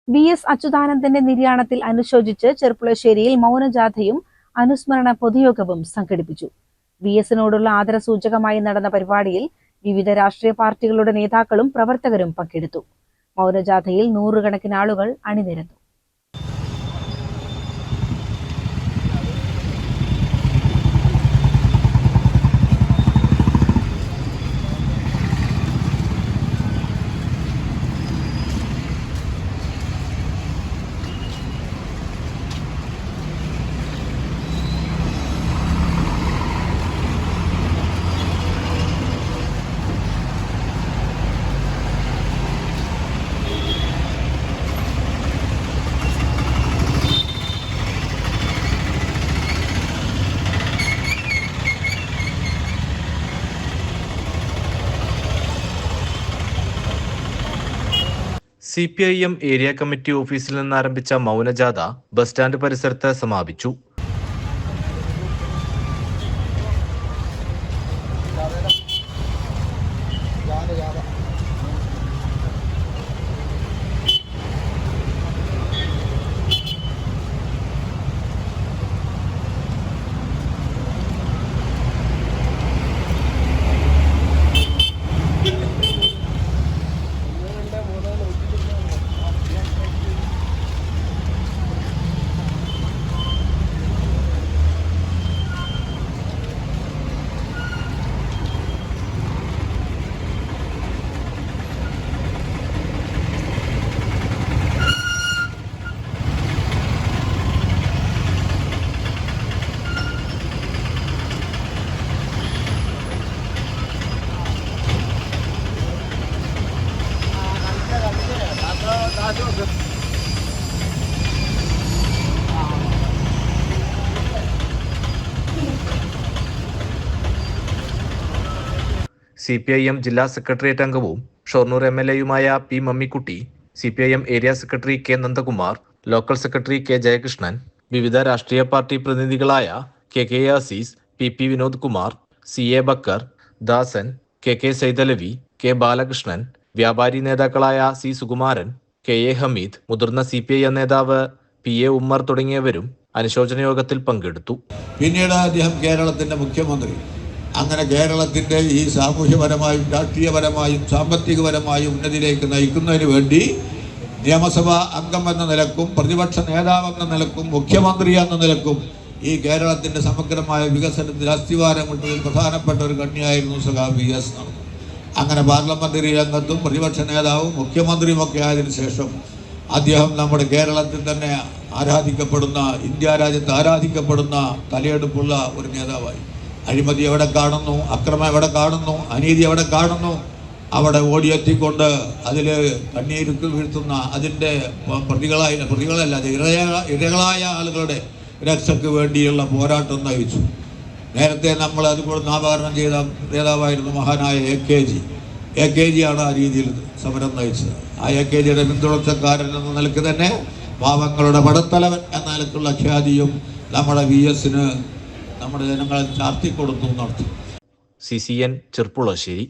VS. അച്യുതാനന്ദന്റെ നിര്യാണത്തിൽ അനുശോചിച്ച് ചെർപ്പുളശ്ശേരിയിൽ മൗനജാഥയും അനുസ്മരണ പൊതുയോഗവും സംഘടിപ്പിച്ചു. വി.എസിനോടുള്ള ആദരസൂചകമായി നടന്ന പരിപാടിയിൽ വിവിധ രാഷ്ട്രീയ പാർട്ടികളുടെ നേതാക്കളും പ്രവർത്തകരും പങ്കെടുത്തു. മൗനജാഥയിൽ നൂറുകണക്കിന് ആളുകൾ അണിനിരന്നു. CPIM ഏരിയ കമ്മിറ്റി ഓഫീസിൽ നിന്ന് ആരംഭിച്ച മൗനജാഥ ബസ് സ്റ്റാൻഡ് പരിസരത്ത് സമാപിച്ചു. CPIM ജില്ലാ സെക്രട്ടേറിയറ്റ് അംഗവും ഷൊർണൂർ MLAയുമായ P. Mammikutty, CPIM area secretary K. Nandakumar, local secretary K. Jayakrishnan, വിവിധ രാഷ്ട്രീയ പാർട്ടി പ്രതിനിധികളായ KK Azeez, PP. Vinod Kumar, CA. Bakkar, Dasan, KK. Saithalavi, K. Balakrishnan, വ്യാപാരി നേതാക്കളായ C. സുകുമാരൻ, KA. ഹമീദ്, മുതിർന്ന CPIM നേതാവ് PA. ഉമ്മർ തുടങ്ങിയവരും അനുശോചന യോഗത്തിൽ പങ്കെടുത്തു. പിന്നീട് അദ്ദേഹം കേരളത്തിന്റെ മുഖ്യമന്ത്രി. അങ്ങനെ കേരളത്തിന്റെ ഈ സാമൂഹ്യപരമായും രാഷ്ട്രീയപരമായും സാമ്പത്തികപരമായും ഉന്നതിയിലേക്ക് നയിക്കുന്നതിന് വേണ്ടി നിയമസഭാ അംഗം എന്ന നിലക്കും പ്രതിപക്ഷ നേതാവെന്ന നിലക്കും മുഖ്യമന്ത്രി എന്ന നിലക്കും ഈ കേരളത്തിന്റെ സമഗ്രമായ വികസനത്തിൽ അസ്ഥിവാരമിട്ടതിൽ പ്രധാനപ്പെട്ട ഒരു കണ്ണിയായിരുന്നു സഖാവ് V.S. അങ്ങനെ പാർലമെന്ററി രംഗത്തും പ്രതിപക്ഷ നേതാവും മുഖ്യമന്ത്രിയുമൊക്കെ ആയതിനു ശേഷം അദ്ദേഹം നമ്മുടെ കേരളത്തിൽ തന്നെ ആരാധിക്കപ്പെടുന്ന, ഇന്ത്യ രാജ്യത്ത് ആരാധിക്കപ്പെടുന്ന തലയെടുപ്പുള്ള ഒരു നേതാവായി. അഴിമതി എവിടെ കാണുന്നു, അക്രമം എവിടെ കാണുന്നു, അനീതി എവിടെ കാണുന്നു, അവിടെ ഓടിയെത്തിക്കൊണ്ട് അതിൽ കണ്ണീരുക്ക് വീഴ്ത്തുന്ന അതിൻ്റെ പ്രതികളല്ല ഇരകളായ ആളുകളുടെ രക്ഷയ്ക്ക് വേണ്ടിയുള്ള പോരാട്ടം നയിച്ചു. നേരത്തെ നമ്മൾ അതുപോലെ നാമകരണം ചെയ്ത നേതാവായിരുന്നു മഹാനായ AKG ആണ് ആ രീതിയിൽ സമരം നയിച്ചത്. ആ AKGയുടെ പിന്തുടർച്ചക്കാരൻ എന്ന നിലയ്ക്ക് തന്നെ പാവങ്ങളുടെ പടത്തലവൻ എന്ന നിലക്കുള്ള ഖ്യാതിയും നമ്മുടെ V.S.ന് നമ്മുടെ ജനങ്ങളെ ചാർത്തിക്കൊടുത്തു നടത്തി. CCN ചെർപ്പുളശ്ശേരി.